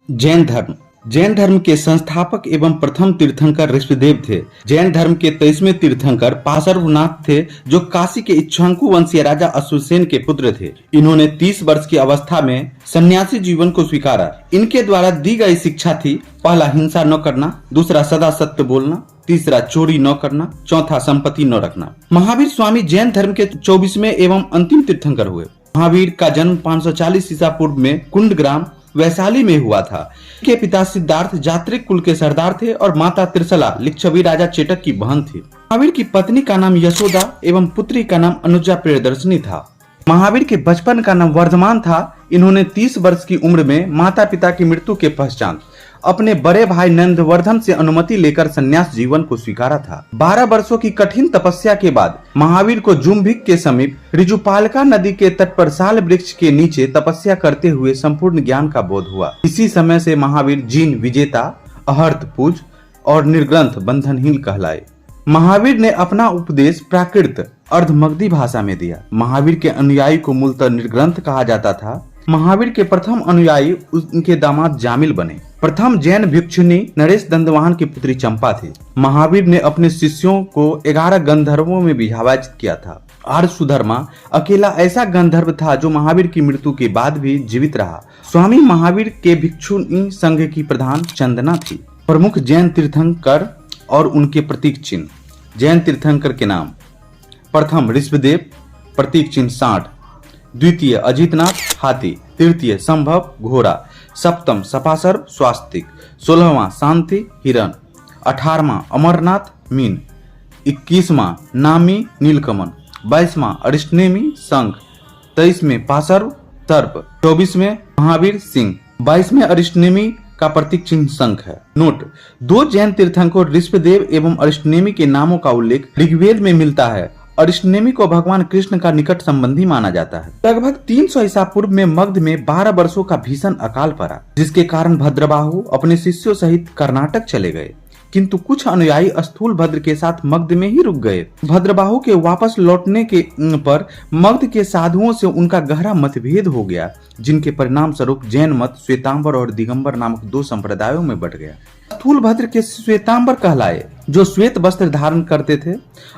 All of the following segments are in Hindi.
जैन धर्म के संस्थापक एवं प्रथम तीर्थंकर ऋषभदेव थे। जैन धर्म के 23वें तीर्थंकर पार्श्वनाथ थे, जो काशी के इक्ष्वाकु वंशीय राजा अश्वसेन के पुत्र थे। इन्होंने 30 वर्ष की अवस्था में सन्यासी जीवन को स्वीकारा। इनके द्वारा दी गई शिक्षा थी: पहला, हिंसा न करना; दूसरा, सदा सत्य बोलना; तीसरा, चोरी न करना; चौथा, संपत्ति न रखना। महावीर स्वामी जैन धर्म के 24वें एवं अंतिम तीर्थंकर हुए। महावीर का जन्म 540 ईसा पूर्व में कुंडग्राम वैशाली में हुआ था। के पिता सिद्धार्थ जात्रिक कुल के सरदार थे और माता त्रिशला लिच्छवी राजा चेटक की बहन थी। महावीर की पत्नी का नाम यशोदा एवं पुत्री का नाम अनुजा प्रियदर्शनी था। महावीर के बचपन का नाम वर्धमान था। इन्होंने 30 वर्ष की उम्र में माता पिता की मृत्यु के पश्चात अपने बड़े भाई नंदवर्धन से अनुमति लेकर संन्यास जीवन को स्वीकारा था। 12 वर्षों की कठिन तपस्या के बाद महावीर को जुम्भिक के समीप ऋजुपालका नदी के तट पर साल वृक्ष के नीचे तपस्या करते हुए संपूर्ण ज्ञान का बोध हुआ। इसी समय से महावीर जीन विजेता, अहर्त पूज और निर्ग्रंथ बंधनहीन कहलाए। महावीर ने अपना उपदेश प्राकृत अर्धमगधी भाषा में दिया। महावीर के अनुयायी को मूलतः निर्ग्रंथ कहा जाता था। महावीर के प्रथम अनुयायी उनके दामाद जामिल बने। प्रथम जैन भिक्षुनी नरेश दंडवाहन की पुत्री चंपा थी। महावीर ने अपने शिष्यों को 11 गंधर्वों में विभाजित किया था। आर्य सुधर्मा अकेला ऐसा गंधर्व था जो महावीर की मृत्यु के बाद भी जीवित रहा। स्वामी महावीर के भिक्षुनी संघ की प्रधान चंदना थी। प्रमुख जैन तीर्थंकर और उनके प्रतीक चिन्ह। जैन तीर्थंकर के नाम: प्रथम ऋषभदेव, प्रतीक चिन्ह सांड; द्वितीय अजितनाथ हाथी; तृतीय संभव घोड़ा; सप्तम सपासर स्वास्तिक; 16वां शांति हिरण; 18वां अमरनाथ मीन; 21वां नामी नीलकमल; 22वां अरिष्टनेमी शंख; 23वें पाशर्व सर्प; 24वें महावीर सिंह; 22वें अरिष्टनेमी का प्रतीक चिन्ह शंख है। नोट: 2 जैन तीर्थंकर ऋषभदेव एवं अरिष्टनेमी के नामों का उल्लेख ऋग्वेद में मिलता है। अरिष्टनेमी को भगवान कृष्ण का निकट संबंधी माना जाता है। लगभग 300 ईसा पूर्व में मगध में 12 वर्षों का भीषण अकाल पड़ा, जिसके कारण भद्रबाहु अपने शिष्यों सहित कर्नाटक चले गए, किंतु कुछ अनुयायी स्थूलभद्र के साथ मगध में ही रुक गए। भद्रबाहु के वापस लौटने के पर मगध के साधुओं से उनका गहरा मतभेद हो गया, जिनके परिणाम स्वरूप जैन मत श्वेतांबर और दिगंबर नामक 2 संप्रदायों में बट गया। स्थूलभद्र के श्वेतांबर कहलाए, जो श्वेत वस्त्र धारण करते थे,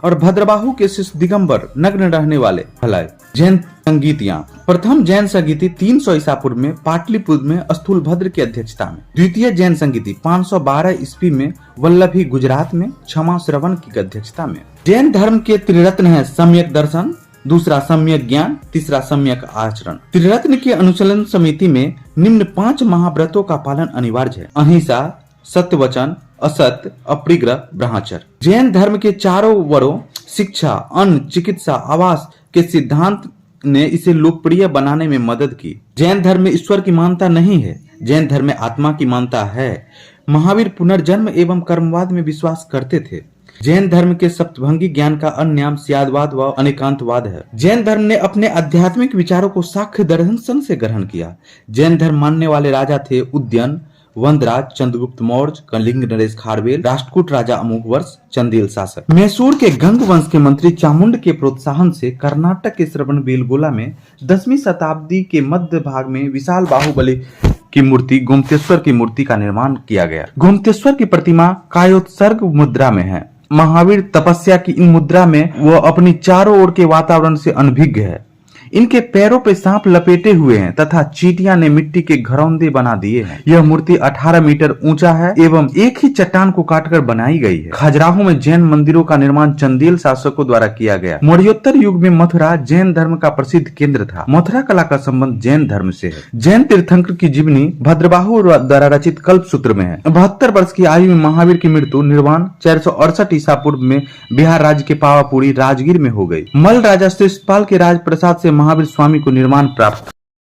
और भद्रबाहु के शिष्य दिगंबर नग्न रहने वाले कहलाए। जैन संगीतियां: प्रथम जैन संगीति 300 ईसा पूर्व में पाटलिपुत्र में स्थूलभद्र की अध्यक्षता में। द्वितीय जैन संगीति 512 ईस्वी में वल्लभी गुजरात में क्षमा श्रवण की अध्यक्षता में। जैन धर्म के त्रिरत्न है: सम्यक दर्शन, दूसरा सम्यक ज्ञान, तीसरा सम्यक आचरण। त्रिरत्न के अनुशीलन समिति में निम्न 5 महाव्रतों का पालन अनिवार्य है: अहिंसा, सत्यवचन, असत्य, अपरिग्रह, ब्रह्मचर्य। जैन धर्म के चारों वरों शिक्षा, अन्न, चिकित्सा, आवास के सिद्धांत ने इसे लोकप्रिय बनाने में मदद की। जैन धर्म में ईश्वर की मान्यता नहीं है, जैन धर्म में आत्मा की मान्यता है। महावीर पुनर्जन्म एवं कर्मवाद में विश्वास करते थे। जैन धर्म के सप्तभंगी ज्ञान का अन्य नाम स्यादवाद व अनेकांतवाद है। जैन धर्म ने अपने आध्यात्मिक विचारों को शाक्य दर्शन से ग्रहण किया। जैन धर्म मानने वाले राजा थे: उद्यन, वंदराज, चंद्रगुप्त मौर्य, कलिंग नरेश खारवेल, राष्ट्रकूट राजा अमोघवर्ष, चंदेल शासक। मैसूर के गंग वंश के मंत्री चामुंड के प्रोत्साहन से कर्नाटक के श्रवणबेलगोला में 10वीं शताब्दी के मध्य भाग में विशाल बाहुबली की मूर्ति गोमतेश्वर की मूर्ति का निर्माण किया गया। गोमतेश्वर की प्रतिमा कायोत्सर्ग मुद्रा में है। महावीर तपस्या की इन मुद्रा में वह अपनी चारों ओर के वातावरण से अनभिज्ञ है। इनके पैरों पे सांप लपेटे हुए हैं तथा चींटियां ने मिट्टी के घरौंदे बना दिए हैं। यह मूर्ति 18 मीटर ऊंचा है एवं एक ही चट्टान को काटकर बनाई गई है। खजुराहो में जैन मंदिरों का निर्माण चंदेल शासकों द्वारा किया गया। मौर्योत्तर युग में मथुरा जैन धर्म का प्रसिद्ध केंद्र था। मथुरा कला का संबंध जैन धर्म से है। जैन तीर्थंकर की जीवनी भद्रबाहु द्वारा रचित कल्प सूत्र में है। 72 वर्ष की आयु में महावीर की मृत्यु निर्वाण 468 ईसा पूर्व में बिहार राज्य के पावापुरी राजगीर में हो गई। मल राजा शिषपाल के राज प्रसाद से महावीर स्वामी को निर्माण प्राप्त